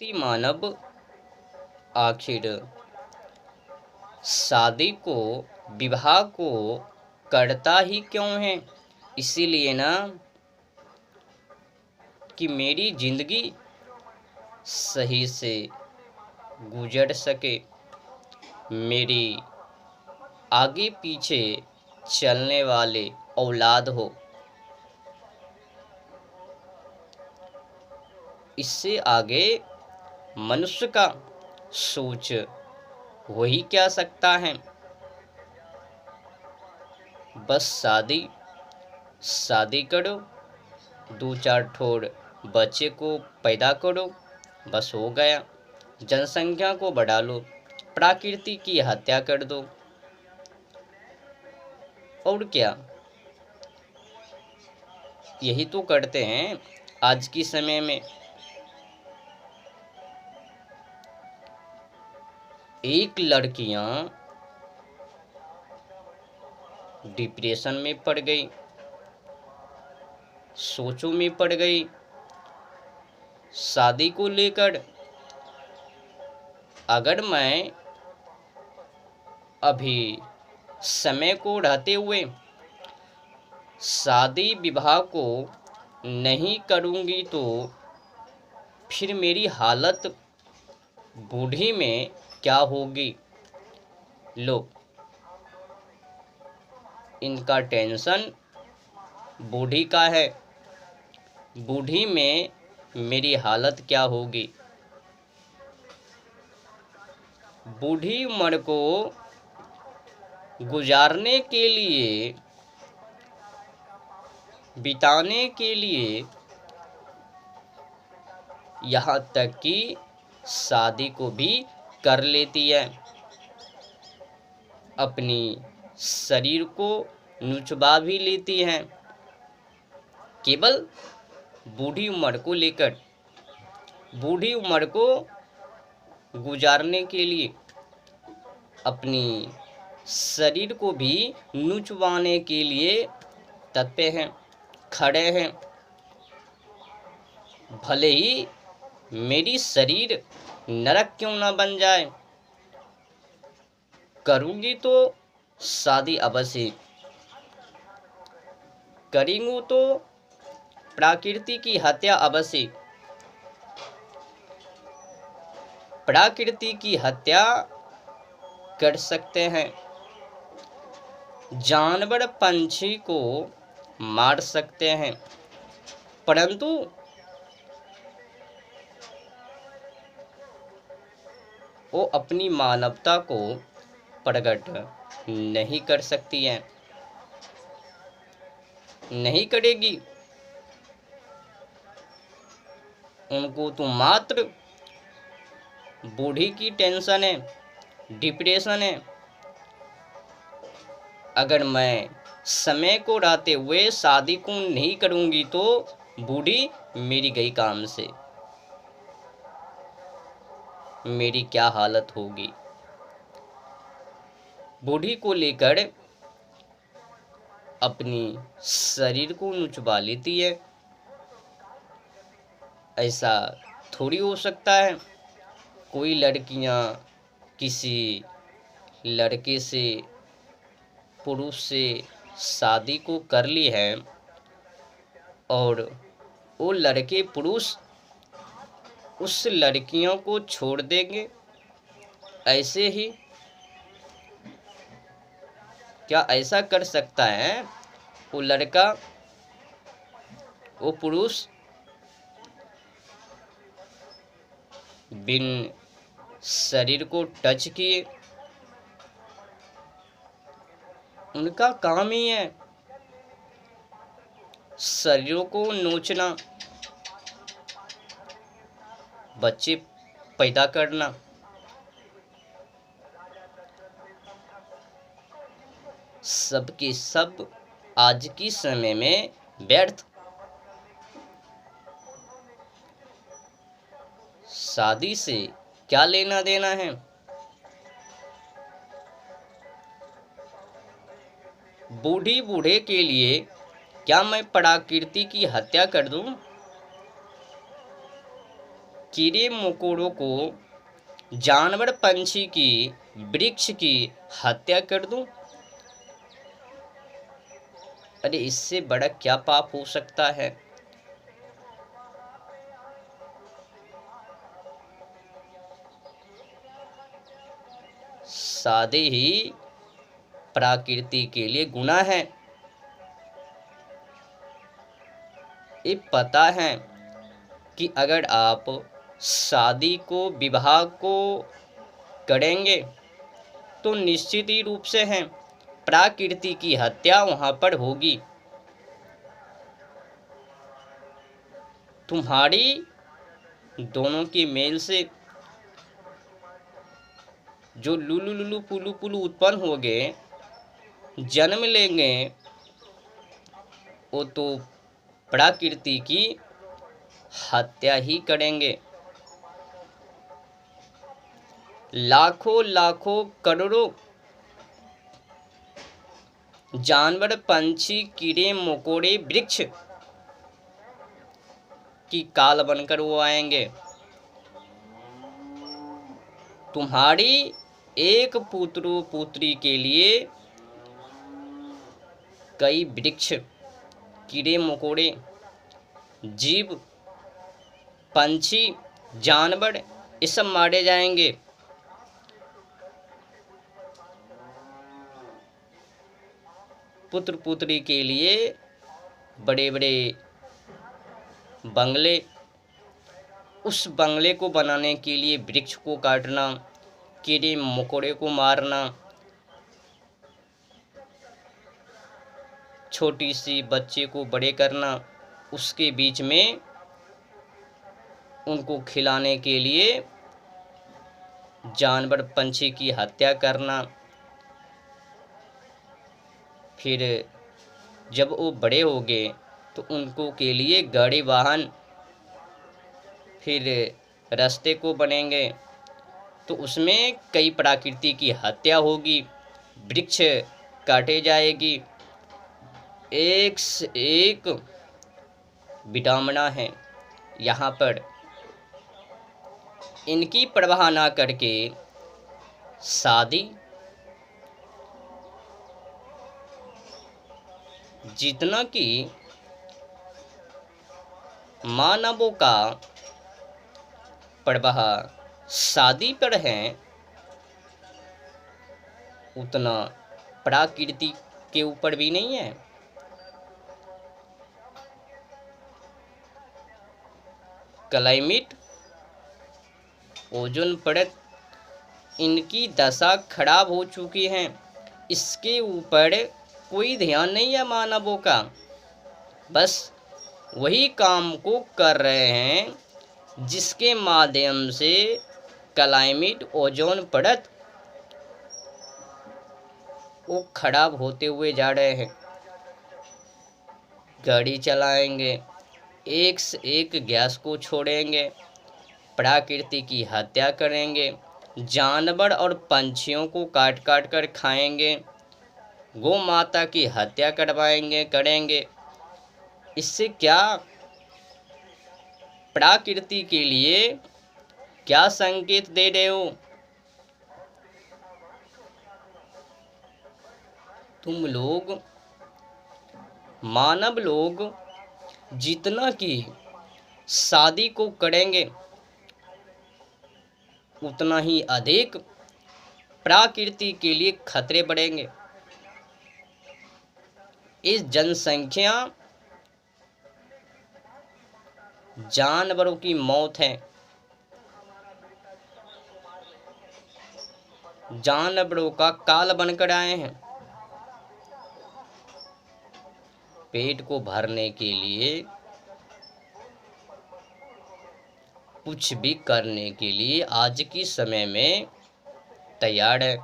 मानव आखिर शादी को, विवाह को करता ही क्यों है? इसीलिए ना कि मेरी जिंदगी सही से गुजर सके, मेरी आगे पीछे चलने वाले औलाद हो। इससे आगे मनुष्य का सोच वही क्या सकता है। बस शादी करो, दो चार ठोर बच्चे को पैदा करो, बस हो गया। जनसंख्या को बढ़ा लो, प्रकृति की हत्या कर दो, और क्या। यही तो करते हैं आज की समय में। एक लड़कियां डिप्रेशन में पड़ गई, सोचों में पड़ गई शादी को लेकर। अगर मैं अभी समय को रहते हुए शादी विवाह को नहीं करूंगी तो फिर मेरी हालत बूढ़ी में क्या होगी। लो, इनका टेंशन बूढ़ी का है, बूढ़ी में मेरी हालत क्या होगी। बूढ़ी उम्र को गुजारने के लिए, बिताने के लिए, यहाँ तक कि शादी को भी कर लेती है। अपनी शरीर को नुचवा भी लेती हैं, केवल बूढ़ी उम्र को लेकर, बूढ़ी उम्र को गुजारने के लिए अपनी शरीर को भी नुचवाने के लिए तत्पर हैं, खड़े हैं। भले ही मेरी शरीर नरक क्यों ना बन जाए, करूंगी तो शादी अवश्य, करेंगे तो प्रकृति की हत्या अवश्य। प्रकृति की हत्या कर सकते हैं, जानवर पंछी को मार सकते हैं, परंतु वो अपनी मानवता को प्रकट नहीं कर सकती है, नहीं करेगी। उनको तो मात्र बूढ़ी की टेंशन है, डिप्रेशन है। अगर मैं समय को रहते हुए शादी को नहीं करूंगी तो बूढ़ी मेरी गई काम से, मेरी क्या हालत होगी। बूढ़ी को लेकर अपनी शरीर को नुचवा लेती है। ऐसा थोड़ी हो सकता है। कोई लड़कियां किसी लड़के से, पुरुष से शादी को कर ली है और वो लड़के पुरुष उस लड़कियों को छोड़ देंगे ऐसे ही? क्या ऐसा कर सकता है वो लड़का, वो पुरुष बिन शरीर को टच किए? उनका काम ही है शरीरों को नोचना, बच्चे पैदा करना। सबके सब आज की समय में व्यर्थ। शादी से क्या लेना देना है? बूढ़ी बूढ़े के लिए क्या मैं प्रकृति की हत्या कर दूं? कीड़े मकोड़ों को, जानवर पंछी की, वृक्ष की हत्या कर दूं? अरे इससे बड़ा क्या पाप हो सकता है। सादे ही प्रकृति के लिए गुनाह है। ये पता है कि अगर आप शादी को, विवाह को करेंगे तो निश्चित ही रूप से है प्रकृति की हत्या वहां पर होगी। तुम्हारी दोनों के मेल से जो लुलु लुलु पुलु पुलु उत्पन्न हो गए, जन्म लेंगे, वो तो प्रकृति की हत्या ही करेंगे। लाखों लाखों करोड़ों जानवर, पंछी, कीड़े मकोड़े, वृक्ष की काल बनकर वो आएंगे। तुम्हारी एक पुत्र पुत्री के लिए कई वृक्ष, कीड़े मकोड़े, जीव, पंछी, जानवर ये सब मारे जाएंगे। पुत्र पुत्री के लिए बड़े बड़े बंगले, उस बंगले को बनाने के लिए वृक्ष को काटना, कीड़े मकोड़े को मारना, छोटी सी बच्चे को बड़े करना, उसके बीच में उनको खिलाने के लिए जानवर पंछी की हत्या करना। फिर जब वो बड़े हो गए तो उनको के लिए गाड़ी वाहन, फिर रास्ते को बनेंगे तो उसमें कई प्रकृति की हत्या होगी, वृक्ष काटे जाएगी। एक से एक विडंबना है यहाँ पर। इनकी परवाह ना करके शादी, जितना कि मानवों का परवाह शादी पर है, उतना प्रकृति के ऊपर भी नहीं है। क्लाइमेट, ओजोन परत, इनकी दशा खराब हो चुकी है। इसके ऊपर कोई ध्यान नहीं है मानवों का। बस वही काम को कर रहे हैं जिसके माध्यम से क्लाइमेट, ओजोन परत वो खराब होते हुए जा रहे हैं। गाड़ी चलाएंगे, एक से एक गैस को छोड़ेंगे, प्रकृति की हत्या करेंगे, जानवर और पंछियों को काट काट कर खाएंगे, गौ माता की हत्या करवाएंगे, करेंगे। इससे क्या प्रकृति के लिए क्या संकेत दे रहे हो? तुम लोग, मानव लोग, जितना कि शादी को करेंगे उतना ही अधिक प्रकृति के लिए खतरे बढ़ेंगे। इस जनसंख्या, जानवरों की मौत है, जानवरों का काल बनकर आए हैं। पेट को भरने के लिए, कुछ भी करने के लिए आज की समय में तैयार है।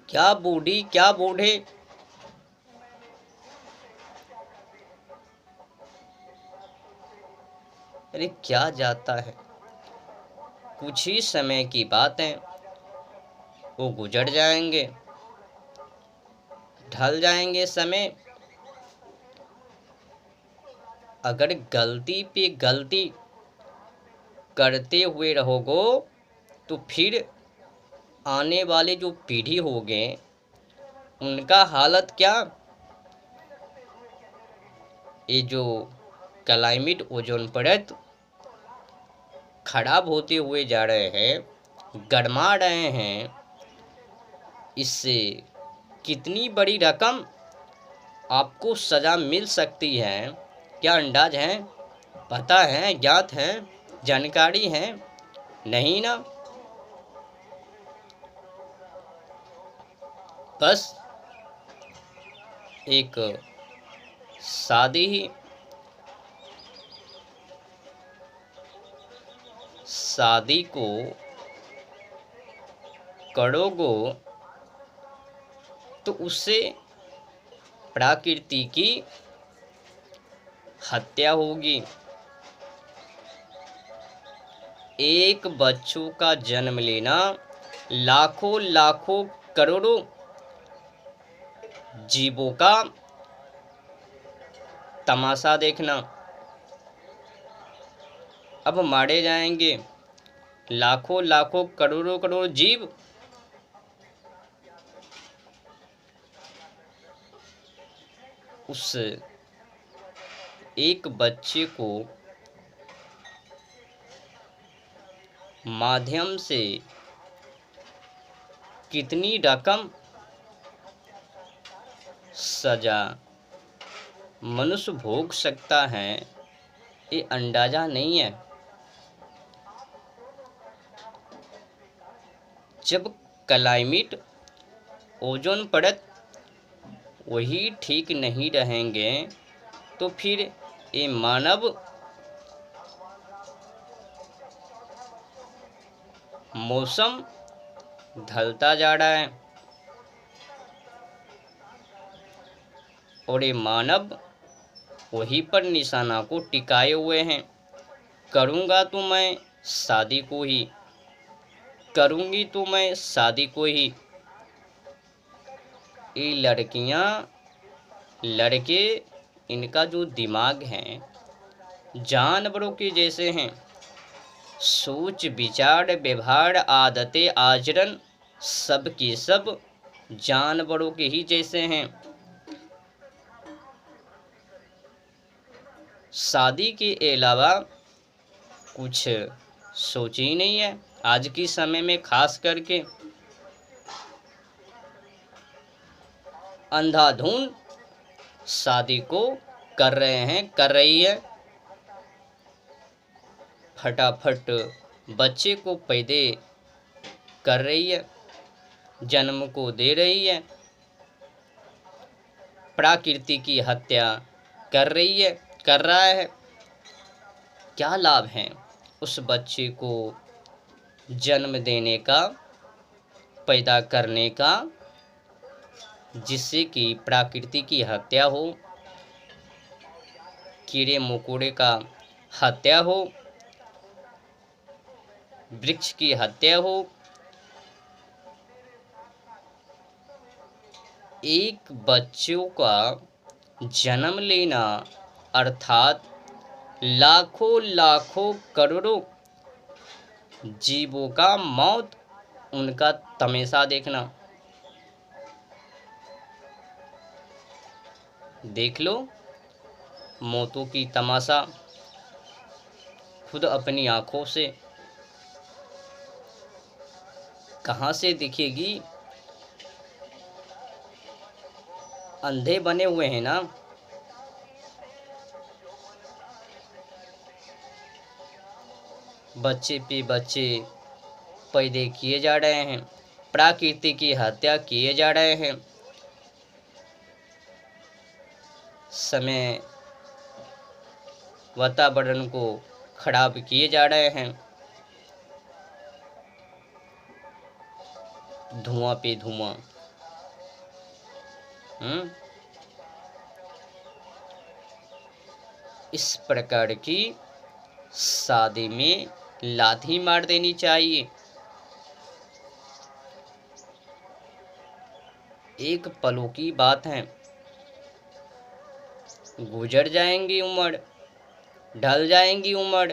क्या बूढ़ी, क्या बूढ़े, अरे क्या जाता है। कुछ ही समय की बात है, वो गुजर जाएंगे, ढल जाएंगे समय। अगर गलती पे गलती करते हुए रहोगे तो फिर आने वाले जो पीढ़ी होगे उनका हालत क्या। ये जो क्लाइमेट ओजोन परत खराब होते हुए जा रहे हैं, गरमा रहे हैं, इससे कितनी बड़ी रकम आपको सज़ा मिल सकती है, क्या अंदाज है, पता है, ज्ञात है, जानकारी है? नहीं ना। बस एक शादी को करोगे तो उससे प्रकृति की हत्या होगी। एक बच्चों का जन्म लेना, लाखों लाखों करोड़ों जीवों का तमाशा देखना। अब मारे जाएंगे लाखों लाखों करोड़ों करोड़ जीव। उस एक बच्चे को माध्यम से कितनी रकम सजा मनुष्य भोग सकता है, ये अंदाजा नहीं है। जब क्लाइमेट ओजोन परत वही ठीक नहीं रहेंगे तो फिर ये मानव मौसम ढलता जा रहा है और ये मानव वहीं पर निशाना को टिकाए हुए हैं। करूँगा तो मैं शादी को ही, करूँगी तो मैं शादी को ही। ये लड़कियां लड़के, इनका जो दिमाग है जानवरों के जैसे हैं। सोच विचार व्यवहार आदतें आचरण सब के सब जानवरों के ही जैसे हैं। शादी के अलावा कुछ सोच ही नहीं है आज के समय में। खास करके अंधाधुंध शादी को कर रहे हैं, कर रही है। फटाफट बच्चे को पैदा कर रही है, जन्म को दे रही है, प्रकृति की हत्या कर रही है, कर रहा है। क्या लाभ है उस बच्चे को जन्म देने का, पैदा करने का, जिससे कि प्रकृति की हत्या हो, कीड़े मकोड़े का हत्या हो, वृक्ष की हत्या हो। एक बच्चों का जन्म लेना अर्थात लाखों लाखों करोड़ों जीवों का मौत, उनका तमाशा देखना। देख लो मौतों की तमाशा खुद अपनी आंखों से। कहाँ से दिखेगी, अंधे बने हुए हैं ना। बच्चे पे बच्चे पैदा किए जा रहे हैं, प्रकृति की हत्या किए जा रहे हैं। समय वातावरण को खराब किए जा रहे हैं, धुआं पे धुआं। इस प्रकार की शादी में लाठी मार देनी चाहिए। एक पलों की बात है, गुजर जाएंगी उम्र, ढल जाएंगी उमड़।